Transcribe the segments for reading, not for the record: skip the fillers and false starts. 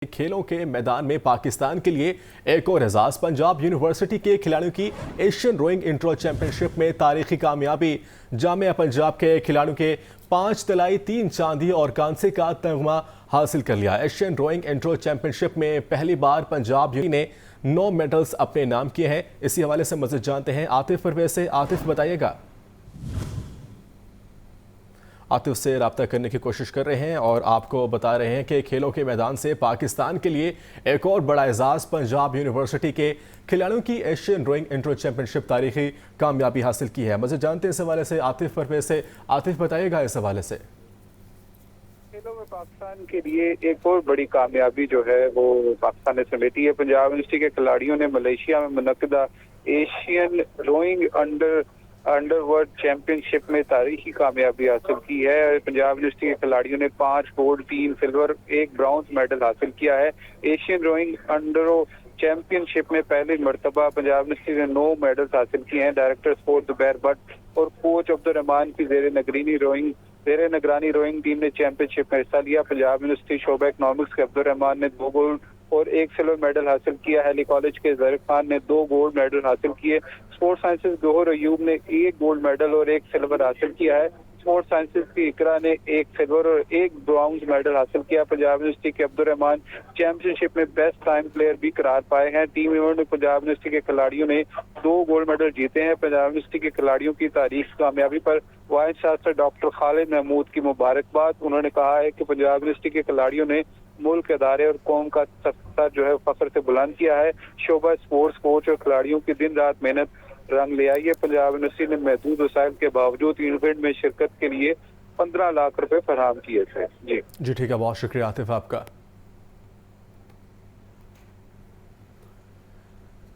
खेलों के मैदान में पाकिस्तान के लिए एक और एजाज। पंजाब यूनिवर्सिटी के खिलाड़ियों की एशियन रोइंग इंट्रो चैंपियनशिप में तारीखी कामयाबी। जामिया पंजाब के खिलाड़ियों के 5 तलाई 3 चांदी और कांसे का तगमा हासिल कर लिया। एशियन रोइंग इंट्रो चैंपियनशिप में पहली बार पंजाब ने 9 मेडल्स अपने नाम किए हैं। इसी हवाले से मज़ीद जानते हैं आतिफ परवेज से। आतिफ, बताइएगा। आतिफ से रब्ता करने की कोशिश कर रहे हैं और आपको बता रहे हैं कि खेलों के मैदान से पाकिस्तान के लिए एक और बड़ा एजाज़। पंजाब यूनिवर्सिटी के खिलाड़ियों की एशियन रोइंग इंट्रो चैंपियनशिप तारीखी कामयाबी हासिल की है। मज़ीद जानते हैं इस हवाले से आतिफ परवेज से। आतिफ, बताइएगा इस हवाले से। खेलों में पाकिस्तान के लिए एक और बड़ी कामयाबी जो है वो पाकिस्तान ने समेटी है। पंजाब यूनिवर्सिटी के खिलाड़ियों ने मलेशिया में मुनक्किदा Asian rowing under world championship में तारीखी कामयाबी हासिल की है। पंजाब यूनिवर्सिटी के खिलाड़ियों ने 5 गोल्ड, 3 सिल्वर, 1 ब्रॉन्ज मेडल हासिल किया है। एशियन रोइंग अंडर चैंपियनशिप में पहली मरतबा पंजाब यूनिवर्सिटी ने 9 मेडल्स हासिल किए हैं। डायरेक्टर स्पोर्ट जुबैर भट्ट और कोच अब्दुर्रहमान की जेर निगरानी रोइंग टीम ने चैंपियनशिप में हिस्सा लिया। पंजाब यूनिवर्सिटी शोबा इकनॉमिक्स के अब्दुर्रहमान ने 2 गोल्ड और 1 सिल्वर मेडल हासिल किया है। अली कॉलेज के ज़रीफ खान ने 2 गोल्ड मेडल हासिल किए। स्पोर्ट्स साइंसेज गौहर अयूब ने 1 गोल्ड मेडल और 1 सिल्वर हासिल किया है। स्पोर्ट्स साइंसेज की इकरा ने 1 सिल्वर और 1 ब्रॉन्ज मेडल हासिल किया। पंजाब यूनिवर्सिटी के अब्दुर्रहमान चैंपियनशिप में बेस्ट टाइम प्लेयर भी करार पाए हैं। टीम इवेंट में पंजाब यूनिवर्सिटी के खिलाड़ियों ने 2 गोल्ड मेडल जीते हैं। पंजाब यूनिवर्सिटी के खिलाड़ियों की तारीख कामयाबी पर vice chancellor doctor Khalid Mahmood की मुबारकबाद। उन्होंने कहा है कि पंजाब यूनिवर्सिटी के खिलाड़ियों ने मुल्क, अदारे और कौम का सर जो है फख्र से बुलंद किया है। शोबा स्पोर्ट्स कोच और खिलाड़ियों की दिन रात मेहनत रंग ले आई है। पंजाब यूनिवर्सिटी ने महदूद वसाइल के बावजूद इवेंट में शिरकत के लिए 15 लाख रुपए फराहम किए थे। जी ठीक है, बहुत शुक्रिया आतिफ आपका।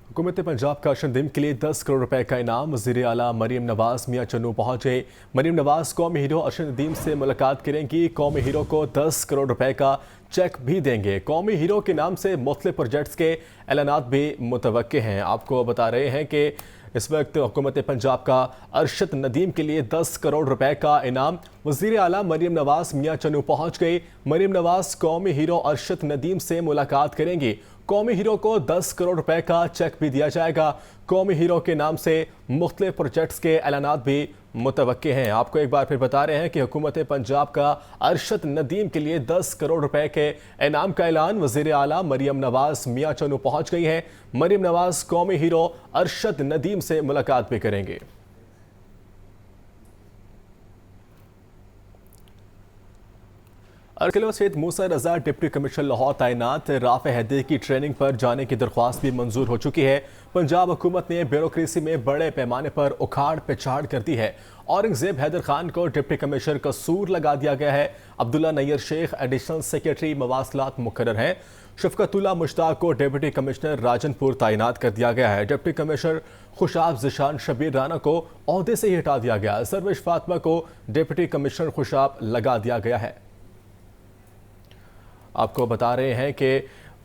हुकूमत पंजाब का शनदीम के लिए 10 करोड़ रुपए का इनाम। वज़ीर आला मरीम नवाज मियां चन्नू पहुंचे। मरीम नवाज कौमी हीरो अरशद नदीम से मुलाकात करेंगी। कौमी हीरो को 10 करोड़ रुपए का चेक भी देंगे। कौमी हीरो के नाम से मुख्तलिफ प्रोजेक्ट्स के ऐलानात भी मुतवक्के हैं। आपको बता रहे हैं कि इस वक्त हुकूमत पंजाब का अरशद नदीम के लिए 10 करोड़ रुपए का इनाम। वज़ीर आला मरीम नवाज मियां चन्नू पहुंच गई। मरीम नवाज कौमी हीरो अरशद नदीम से मुलाकात करेंगी। कौमी हीरो को 10 करोड़ रुपए का चेक भी दिया जाएगा। कौमी हीरो के नाम से मुख्तलिफ प्रोजेक्ट्स के ऐलानात भी मुतवक्के हैं। आपको एक बार फिर बता रहे हैं कि हुकूमत पंजाब का अरशद नदीम के लिए 10 करोड़ रुपए के इनाम का ऐलान। वज़ीर आला मरीम नवाज मियां चन्नू पहुंच गई हैं। मरीम नवाज कौमी हीरो अरशद नदीम से मुलाकात भी करेंगे। अरकलवा सैयद मूसा रजा डिप्टी कमिश्नर लाहौर तैनात। राफ़ हैदर की ट्रेनिंग पर जाने की दरख्वास्त भी मंजूर हो चुकी है। पंजाब हुकूमत ने ब्यूरोक्रेसी में बड़े पैमाने पर उखाड़ पिछाड़ कर दी है। औरंगजेब हैदर खान को डिप्टी कमिश्नर कसूर लगा दिया गया है। अब्दुल्ला नैयर शेख एडिशनल सेक्रेटरी मवासलात मुकर्रर हैं। शफकतुल्ला मुश्ताक को डिप्टी कमिश्नर राजनपुर तैनात कर दिया गया है। डिप्टी कमिश्नर खुशाब ज़िशान शबीर राना को ओहदे से ही हटा दिया गया। सरविश फातिमा को डिप्टी कमिश्नर खुशाब लगा दिया गया है। आपको बता रहे हैं कि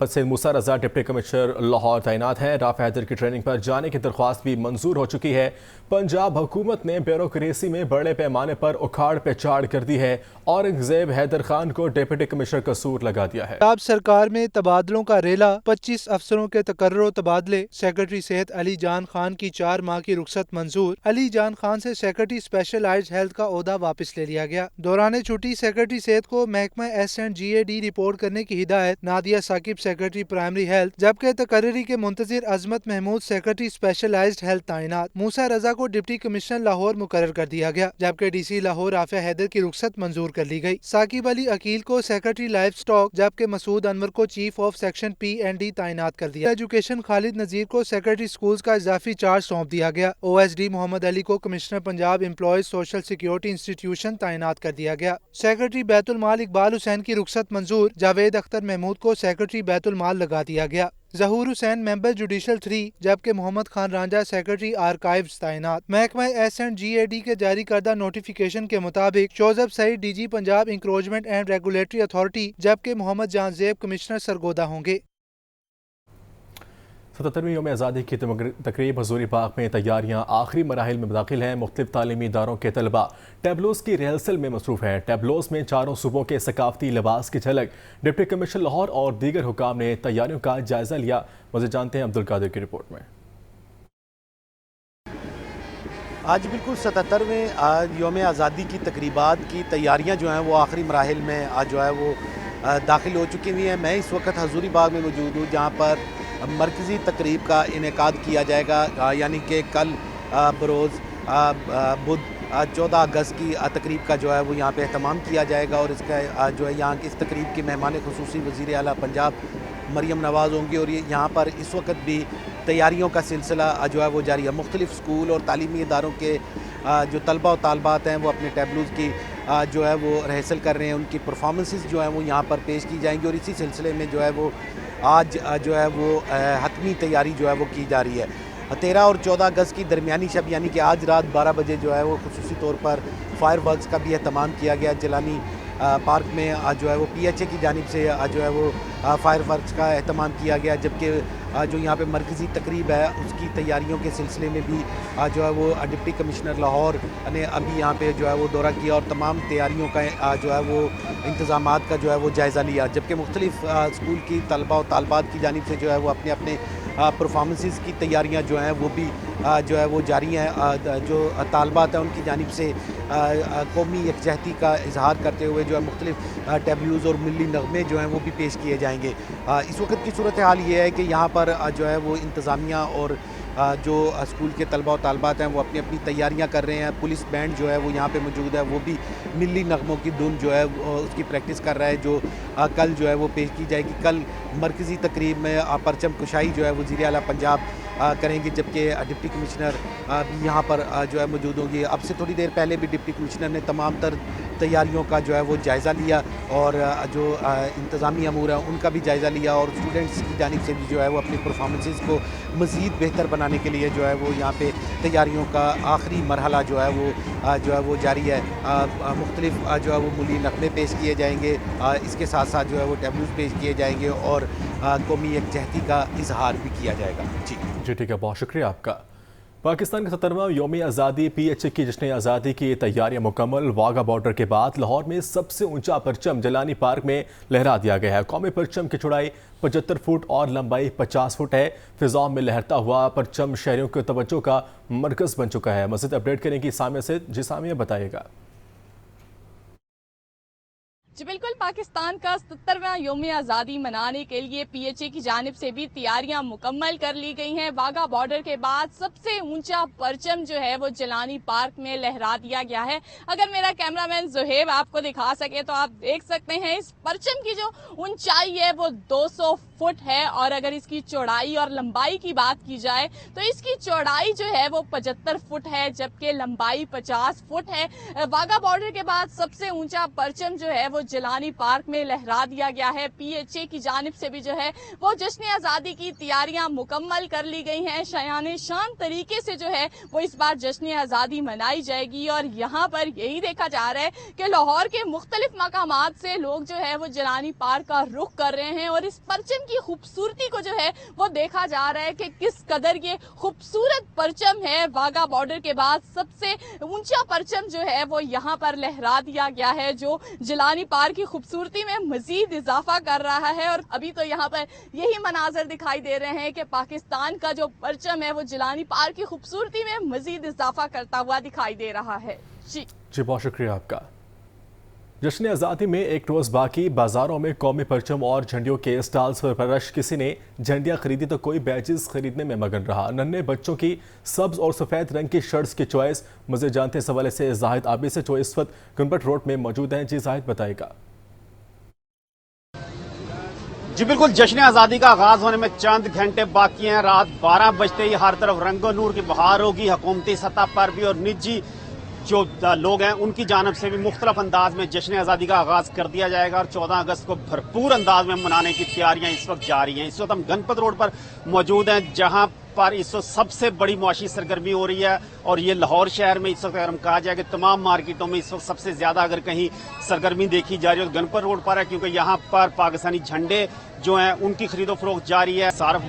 सैयद मूसा रजा डिप्टी कमिश्नर लाहौर तैनात है। राफ़ हैदर की ट्रेनिंग पर जाने की दरख्वास्त भी मंजूर हो चुकी है। पंजाब हुकूमत ने ब्यूरोक्रेसी में बड़े पैमाने पर उखाड़ पिछाड़ कर दी है। औरंगजेब हैदर खान को डिप्टी कमिश्नर कसूर लगा दिया है। पंजाब सरकार में तबादलों का रेला। 25 अफसरों के तकर्रो तबादले। सेक्रेटरी सेहत अली जान खान की 4 माह की रुखसत मंजूर। अली जान खान से सेक्रेटरी स्पेशलाइज्ड हेल्थ का ओहदा वापस ले लिया गया। दौरान छुट्टी सेक्रेटरी सेहत को महकमा SNGAD रिपोर्ट करने की हिदायत। Nadia Saqib secretary primary health, जबकि तकर्री के मुंतजिर Azmat Mahmood secretary specialised health तैनात। मूसा रजा को डिप्टी कमिश्नर लाहौर मुकर्रर कर दिया गया, जबकि DC लाहौर राफ़ हैदर की रुखसत मंजूर कर ली गई। साकिब अली अकील को सेक्रेटरी लाइफ स्टॉक, जबकि मसूद अनवर को चीफ ऑफ सेक्शन P&D तैनात कर दिया। एजुकेशन खालिद नजीर को सेक्रेटरी स्कूल्स का इजाफी चार्ज सौंप दिया गया। OSD मोहम्मद अली को commissioner Punjab employees social security institution तैनात कर दिया गया। सेक्रेटरी बैतुल माल इकबाल हुसैन की रुखसत मंजूर। जावेद अख्तर महमूद को सेक्रेटरी बैतुल माल लगा दिया गया। जहूर हुसैन मेंबर जुडिशल 3, जबकि मोहम्मद खान रांझा सेक्रेटरी आर्काइव्स तैनात। महकमा SNGAD के जारी करदा नोटिफिकेशन के मुताबिक Joseph Saeed DG Punjab encroachment and regulatory authority, जबकि मोहम्मद जान ज़ेब कमिश्नर सरगोदा होंगे। 77वें यौम आज़ादी की तकरीब हजूरी बाग में तैयारियां आखिरी मराहिल में दाखिल हैं। मुख्तलिफ तालीमी इदारों के तलबा टैबलोज़ की रिहर्सल में मसरूफ़ हैं। टैबलोज़ में चारों सूबों के सकाफती लिबास की झलक। डिप्टी कमिश्नर लाहौर और दीगर हुकाम ने तैयारियों का जायजा लिया। मज़ीद जानते हैं अब्दुल कादिर की रिपोर्ट में। आज बिल्कुल 77वें यौम आज़ादी की तकरीबात की तैयारियां जो हैं वो आखिरी मराहिल में आज जो है वो दाखिल हो चुकी हुई हैं। मैं इस वक्त हजूरी बाग में मौजूद हूँ, जहाँ पर मरकज़ी तकरीब का इनेकाद किया जाएगा, यानी कि कल बरोज़ बुध 14 अगस्त की तकरीब का जो है वो यहाँ पे एहतमाम किया जाएगा। और इसका जो है यहाँ की इस तकरीब की मेहमान खुसूसी वज़ीर आला पंजाब मरियम नवाज़ होंगी। और ये यहाँ पर इस वक्त भी तैयारियों का सिलसिला जो है वो जारी है। मुख्तलिफ़ स्कूल और तालीमी इदारों के जो तलबा और तालबात हैं वो अपने टैबलोज़ की जो है वो रिहर्सल कर रहे हैं। उनकी परफॉर्मेंसेस जो हैं वो यहाँ पर पेश की जाएंगी। और इसी सिलसिले में जो है वो आज जो है वो हतमी तैयारी जो है वो की जा रही है। 13 और 14 अगस्त की दरमियानी शब यानी कि आज रात 12 बजे जो है वो खुसूसी तौर पर फायर वर्क्स का भी एहतमाम किया गया। जिलानी पार्क में आज जो है वो PHA की जानिब से जो है वो फायर वर्क्स का एहतमाम किया गया। जबकि जो यहाँ पे मरकज़ी तकरीब है उसकी तैयारियों के सिलसिले में भी जो है वो डिप्टी कमिश्नर लाहौर ने अभी यहाँ पे जो है वो दौरा किया और तमाम तैयारियों का जो है वो इंतज़ामात का जो है वो जायज़ा लिया। जबकि मुख्तलिफ़ स्कूल की तलबा और तालबात की जानिब से जो है वो अपने अपने परफॉर्मेंसेस की तैयारियां जो हैं वो भी जो है वो जारी हैं। जो तालबात हैं उनकी जानिब से कौमी यकजहती का इजहार करते हुए जो है मुख्तलिफ टैबलूज़ और मिली नग़मे जो हैं वो भी पेश किए जाएंगे। इस वक्त की सूरत हाल ये है कि यहाँ पर जो है वो इंतज़ामिया और जो स्कूल के तलबा और तालबात हैं वो अपनी अपनी तैयारियां कर रहे हैं। पुलिस बैंड जो है वो यहाँ पे मौजूद है, वो भी मिली नगमों की धुन जो है उसकी प्रैक्टिस कर रहा है, जो कल जो है वो पेश की जाएगी। कल मरकज़ी तकरीब में परचम कुशाई जो है वज़ीर आला पंजाब करेंगे, जबकि डिप्टी कमिश्नर भी यहाँ पर जो है मौजूद होंगे। अब से थोड़ी देर पहले भी डिप्टी कमिश्नर ने तमाम तर तैयारियों का जो है वो जायज़ा लिया और जो इंतज़ामी अमूर हैं उनका भी जायज़ा लिया। और स्टूडेंट्स की जानिब से भी जो है वो अपनी परफॉर्मेंसेस को मज़ीद बेहतर बनाने के लिए जो है वो यहाँ पे तैयारियों का आखिरी मरहला जो है वो जारी है। मुख्तलिफ जो है वो मुली नग़मे पेश किए जाएंगे, इसके साथ साथ जो है वो टैबलूज़ पेश किए जाएंगे और कौमी यकजहती का इजहार भी किया जाएगा। जी ठीक है, बहुत शुक्रिया आपका। पाकिस्तान का 77वां यौम आज़ादी PHA की जश्न आज़ादी की तैयारियां मुकम्मल। वाघा बॉर्डर के बाद लाहौर में सबसे ऊंचा परचम जिलानी पार्क में लहरा दिया गया है। कौमी परचम की चौड़ाई 75 फुट और लंबाई 50 फुट है। फिजाओं में लहरता हुआ परचम शहरियों की तवज्जो का मरकज़ बन चुका है। मज़ीद अपडेट करेंगी सामिया से। जी सामिया, बताइएगा। जी बिल्कुल, पाकिस्तान का 77वां यौम आज़ादी मनाने के लिए PHA की जानिब से भी तैयारियां मुकम्मल कर ली गई हैं। वाघा बॉर्डर के बाद सबसे ऊंचा परचम जो है वो जिलानी पार्क में लहरा दिया गया है। अगर मेरा कैमरामैन ज़ुहैब आपको दिखा सके तो आप देख सकते हैं इस परचम की जो ऊंचाई है वो 200 फुट है। और अगर इसकी चौड़ाई और लंबाई की बात की जाए तो इसकी चौड़ाई जो है वो 75 फुट है, जबकि लंबाई 50 फुट है। वाघा बॉर्डर के बाद सबसे ऊंचा परचम जो है वो जिलानी पार्क में लहरा दिया गया है। PHA की जानिब से भी जो है वो जश्न आज़ादी की तैयारियां मुकम्मल कर ली गई हैं। शायान शान तरीके से जो है वो इस बार जश्न आज़ादी मनाई जाएगी। और यहाँ पर यही देखा जा रहा है कि लाहौर के मुख्तलिफ मकामात से लोग जो है वो जिलानी पार्क का रुख कर रहे हैं और इस परचम की खूबसूरती को जो है वो देखा जा रहा है कि किस कदर ये खूबसूरत परचम है। वाघा बॉर्डर के बाद सबसे ऊंचा परचम जो है वो यहाँ पर लहरा दिया गया है, जो जिलानी पार्क की खूबसूरती में मजीद इजाफा कर रहा है। और अभी तो यहाँ पर यही मनाजर दिखाई दे रहे हैं कि पाकिस्तान का जो परचम है वो जिलानी पार्क की खूबसूरती में मजीद इजाफा करता हुआ दिखाई दे रहा है। जी बहुत शुक्रिया आपका। जश्न आज़ादी में एक रोज़ बाकी। बाजारों में कौमी परचम और झंडियों के स्टॉल्स पर परश। किसी ने झंडियाँ खरीदी तो कोई बैजेस खरीदने में मगन रहा। नन्हे बच्चों की सब्ज और सफ़ेद रंग की शर्ट्स की चॉइस। मज़े जानते इस हवाले से जाहिद आबी से, जो इस वक्त गनपत रोड में मौजूद हैं। जी जाहिद, बताएगा। जी बिल्कुल, जश्न आज़ादी का आगाज होने में चंद घंटे बाकी हैं। रात 12 बजते ही हर तरफ रंगो नूर की बहार होगी। हुकूमती सतह पर भी और निजी जो लोग हैं उनकी जानब से भी मुख्तलिफ अंदाज में जश्न आज़ादी का आगाज कर दिया जाएगा और 14 अगस्त को भरपूर अंदाज में मनाने की तैयारियां इस वक्त जारी हैं। इस वक्त हम गनपत रोड पर मौजूद हैं, जहां पर इस वक्त सबसे बड़ी मुआशी सरगर्मी हो रही है। और ये लाहौर शहर में इस वक्त अगर हम कहा जाए कि तमाम मार्केटों में इस वक्त सबसे ज्यादा अगर कहीं सरगर्मी देखी जा रही है तो गनपत रोड पर है, क्योंकि यहाँ पर पाकिस्तानी झंडे जो हैं उनकी खरीदो फरोख्त जारी है। सारफ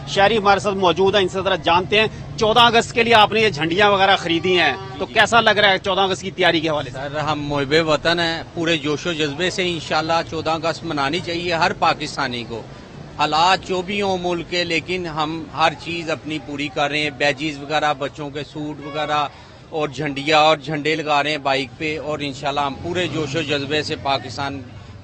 शहरी हमारे साथ मौजूद है, इनसे जरा जानते हैं 14 अगस्त के लिए आपने ये झंडियां वगैरह खरीदी हैं, तो कैसा लग रहा है 14 अगस्त की तैयारी के हवाले से? सर हम मुहिब वतन हैं, पूरे जोशो जज्बे से इंशाल्लाह 14 अगस्त मनानी चाहिए हर पाकिस्तानी को। हालात जो भी हों मुल्क के, लेकिन हम हर चीज़ अपनी पूरी कर रहे हैं। बैजीज वगैरह, बच्चों के सूट वगैरह और झंडियाँ और झंडे लगा रहे हैं बाइक पे, और इंशाल्लाह हम पूरे जोशो जज्बे से पाकिस्तान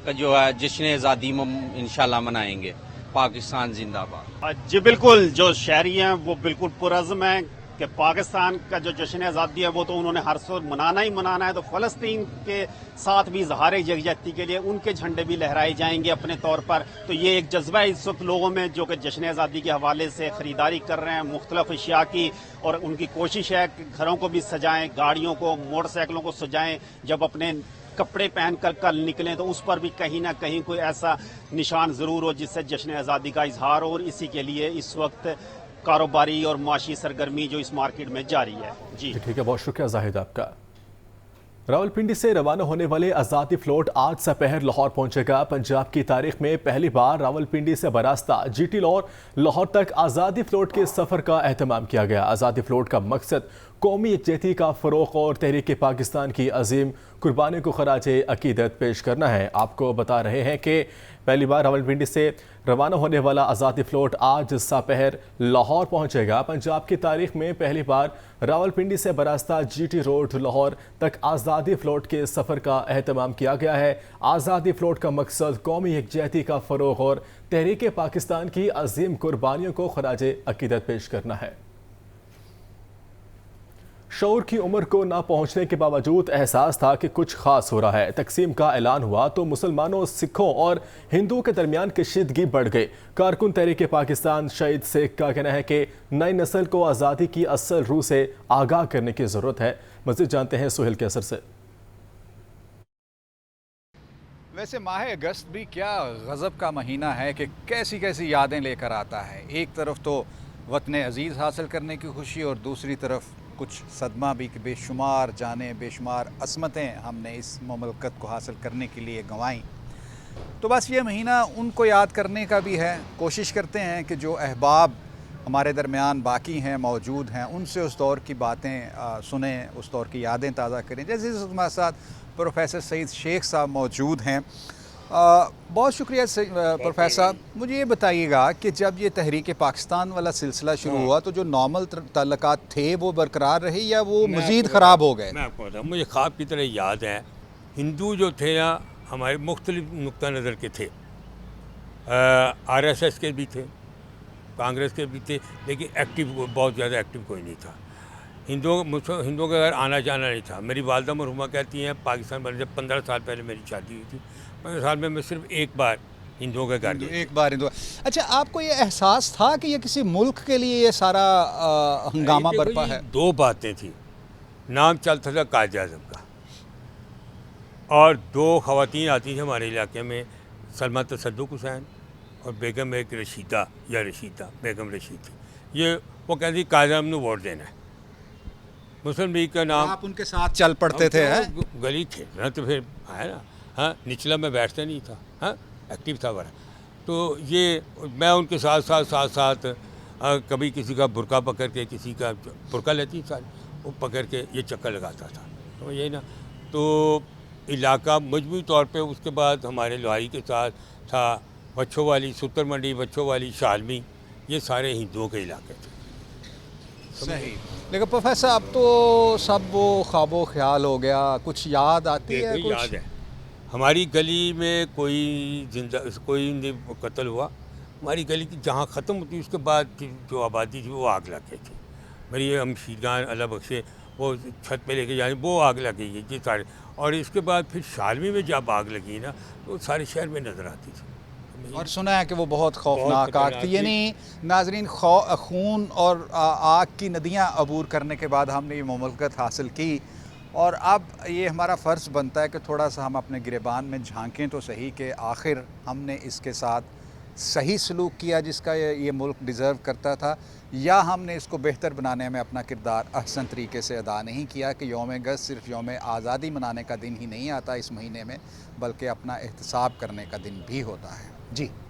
का जो है जश्न आज़ादी इंशाल्लाह मनाएंगे। पाकिस्तान जिंदाबाद। जी बिल्कुल, जो शहरी हैं वो बिल्कुल पुरज़्म हैं कि पाकिस्तान का जो जश्न आज़ादी है वो तो उन्होंने हर सौ मनाना ही मनाना है, तो फ़लस्तीन के साथ भी इज़हार यकजहती के लिए उनके झंडे भी लहराए जाएंगे अपने तौर पर। तो ये एक जज्बा है इस वक्त लोगों में, जो कि जश्न आज़ादी के हवाले से ख़रीदारी कर रहे हैं मुख्तलिफ अशिया की, और उनकी कोशिश है कि घरों को भी सजाएं, गाड़ियों को, मोटरसाइकिलों को सजाएं। जब अपने कपड़े पहन कर कल निकलें तो उस पर भी कहीं ना कहीं कोई ऐसा निशान ज़रूर हो जिससे जश्न आज़ादी का इजहार हो, और इसी के लिए इस वक्त कारोबारी और माशी सरगर्मी जो इस मार्केट में जारी है। जी ठीक है, बहुत शुक्रिया जाहिद आपका। रावलपिंडी से रवाना होने वाले आज़ादी फ्लोट आज सपहर लाहौर पहुंचेगा। पंजाब की तारीख में पहली बार रावलपिंडी से बरास्ता जीटी लाहौर तक आज़ादी फ्लोट के सफ़र का एहतमाम किया गया। आज़ादी फ्लोट का मकसद कौमी यकजहती का फ़रोग़ और तहरीक पाकिस्तान की अजीम कुर्बानी को खराज अकीदत पेश करना है। आपको बता रहे हैं कि पहली बार रावलपिंडी से रवाना होने वाला आज़ादी फ्लोट आज सपहर लाहौर पहुंचेगा। पंजाब की तारीख में पहली बार रावलपिंडी से बरास्ता जीटी रोड लाहौर तक आज़ादी फ्लोट के सफ़र का एहतमाम किया गया है। आज़ादी फ्लोट का मकसद कौमी यकजहती का फ़रोग़ और तहरीक पाकिस्तान की अजीम कुर्बानियों को खराज अकीदत पेश करना है। शऊर की उम्र को ना पहुंचने के बावजूद एहसास था कि कुछ खास हो रहा है। तकसीम का ऐलान हुआ तो मुसलमानों, सिखों और हिंदुओं के दरमियान कशीदगी बढ़ गई। कारकुन तहरीक पाकिस्तान शहीद शेख का कहना है कि नई नस्ल को आज़ादी की असल रूह से आगाह करने की ज़रूरत है। मज़ीद जानते हैं सुहेल के असर से। वैसे माह अगस्त भी क्या गज़ब का महीना है कि कैसी कैसी यादें लेकर आता है। एक तरफ तो वतन अजीज़ हासिल करने की खुशी, और दूसरी तरफ कुछ सदमा भी कि बेशुमार जाने, बेशुमार असमतें हमने इस ममलकत को हासिल करने के लिए गंवाई। तो बस ये महीना उनको याद करने का भी है। कोशिश करते हैं कि जो अहबाब हमारे दरमियान बाकी हैं, मौजूद हैं, उनसे उस दौर की बातें सुनें, उस दौर की यादें ताज़ा करें। जैसे हमारे साथ प्रोफेसर सईद शेख साहब मौजूद हैं। बहुत शुक्रिया प्रोफेसर साहब। मुझे ये बताइएगा कि जब ये तहरीक पाकिस्तान वाला सिलसिला शुरू हुआ तो जो नॉर्मल ताल्लुकात थे वो बरकरार रहे या वो मज़ीद ख़राब हो गए? मैं आपको बताऊँ, मुझे ख्वाब की तरह याद है। हिंदू जो थे ना हमारे मुख्तलिफ नुक्ता नज़र के थे, RSS के भी थे, कांग्रेस के भी थे, लेकिन एक्टिव बहुत ज़्यादा एक्टिव कोई नहीं था। हिंदुओं का घर आना जाना नहीं था। मेरी वालदा मरहुमा कहती हैं पाकिस्तान बनने से 15 साल पहले मेरी शादी हुई थी। 15 साल में मैं सिर्फ एक बार हिंदुओं के घर गया। एक बार हिंदू। अच्छा, आपको ये एहसास था कि ये किसी मुल्क के लिए ये सारा हंगामा बरपा है? दो बातें थी। नाम चलता था कायद आज़म का, और दो ख़वातीन आती थी हमारे इलाके में, सलमा तसद्दुक़ हुसैन और बेगम एक रशीदा या रशीदा बेगम रशीद थी। ये वो कहती कायद आज़म ने वोट देना है। मुस्लिम लीग का नाम। आप उनके साथ चल पड़ते थे? गली थे ना, तो फिर है ना। हाँ, निचला में बैठता नहीं था। हाँ, एक्टिव था बड़ा। तो ये मैं उनके साथ कभी किसी का बुरका पकड़ के, किसी का बुरका लेती सारी, वो पकड़ के ये चक्कर लगाता था। तो यही ना, तो इलाका मजबूरी तौर पे उसके बाद हमारे लोहारी के साथ था, बच्चों वाली, सुतर मंडी, बच्चों वाली, शालमी, ये सारे हिंदुओं के इलाके थे। सही। लेकिन प्रोफेसर अब तो सब वो ख्वाबो ख्याल हो गया। कुछ याद आती है? कुछ याद है। हमारी गली में कोई कत्ल हुआ, हमारी गली की जहाँ ख़त्म होती उसके बाद की जो आबादी थी वो आग लग गई थी। मेरी हमशीरगान अल्लाह बख्शे, वो छत पे लेके जाने, वो आग लग गई ये सारे। और इसके बाद फिर शालमी में जब आग लगी ना, तो सारे शहर में नज़र आती थी। और सुना है कि वो बहुत खौफनाक आग थी। यानी नाजरीन, खून और आग की नदियाँ अबूर करने के बाद हमने ये मुमलकत हासिल की, और अब ये हमारा फ़र्ज़ बनता है कि थोड़ा सा हम अपने गिरेबान में झांकें तो सही कि आखिर हमने इसके साथ सही सलूक किया जिसका ये मुल्क डिज़र्व करता था, या हमने इसको बेहतर बनाने में अपना किरदार अहसन तरीके से अदा नहीं किया। कि यौम अगस्त सिर्फ यौम आज़ादी मनाने का दिन ही नहीं आता इस महीने में, बल्कि अपना एहतसाब करने का दिन भी होता है। जी।